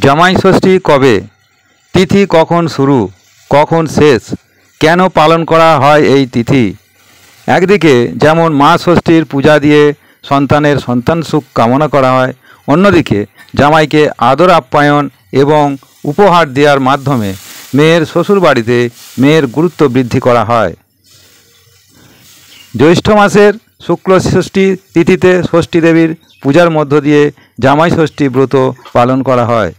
জামাই ষষ্ঠী কবে, তিথি কখন শুরু, কখন শেষ, কেন পালন করা হয় এই তিথি? একদিকে যেমন মা ষষ্ঠীর পূজা দিয়ে সন্তানের সন্তান সুখ কামনা করা হয়, অন্যদিকে জামাইকে আদর আপ্যায়ন এবং উপহার দেওয়ার মাধ্যমে মেয়ের শ্বশুরবাড়িতে মেয়ের গুরুত্ব বৃদ্ধি করা হয়। জ্যৈষ্ঠ মাসের শুক্ল ষষ্ঠী তিথিতে ষষ্ঠী দেবীর পূজার মধ্য দিয়ে জামাই ষষ্ঠী ব্রত পালন করা হয়।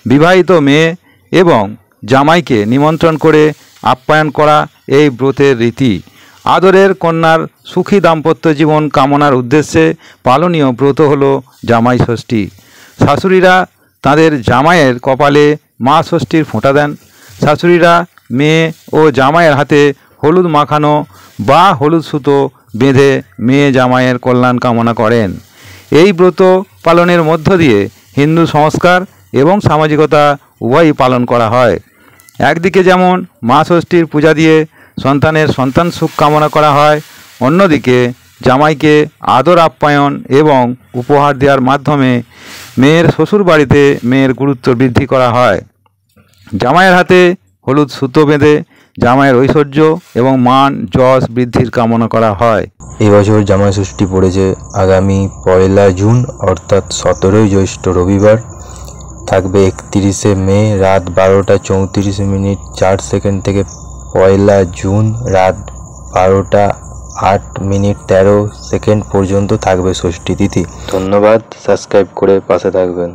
বিবাহিত মেয়ে এবং জামাইকে নিমন্ত্রণ করে আপ্যায়ন করা এই ব্রতের রীতি। আদরের কন্যার সুখী দাম্পত্য জীবন কামনার উদ্দেশ্যে পালনীয় ব্রত হল জামাই ষষ্ঠী। শাশুড়িরা তাদের জামাইয়ের কপালে মা ষষ্ঠীর ফোঁটা দেন। শাশুড়িরা মেয়ে ও জামাইয়ের হাতে হলুদ মাখানো বা হলুদ সুতো বেঁধে মেয়ে জামাইয়ের কল্যাণ কামনা করেন। এই ব্রত পালনের মধ্য দিয়ে হিন্দু সংস্কার এবং সামাজিকতা উভয়ই পালন করা হয়। একদিকে যেমন মা ষষ্ঠীর পূজা দিয়ে সন্তানের সন্তান সুখ কামনা করা হয়, অন্যদিকে জামাইকে আদর আপ্যায়ন এবং উপহার দেওয়ার মাধ্যমে মেয়ের শ্বশুরবাড়িতে মেয়ের গুরুত্ব বৃদ্ধি করা হয়। জামাইয়ের হাতে হলুদ সুতো বেঁধে জামাইয়ের ঐশ্বর্য এবং মান যশ বৃদ্ধির কামনা করা হয়। এবছর জামাই ষষ্ঠী পড়েছে আগামী 1 জুন অর্থাৎ 17 জ্যৈষ্ঠ রবিবার। থাকবে 31 মে রাত 12টা 34 মিনিট 4 সেকেন্ড থেকে 1 জুন রাত 12টা 8 মিনিট 13 সেকেন্ড পর্যন্ত থাকবে ষষ্ঠী তিথি। ধন্যবাদ, সাবস্ক্রাইব করে পাশে থাকবেন।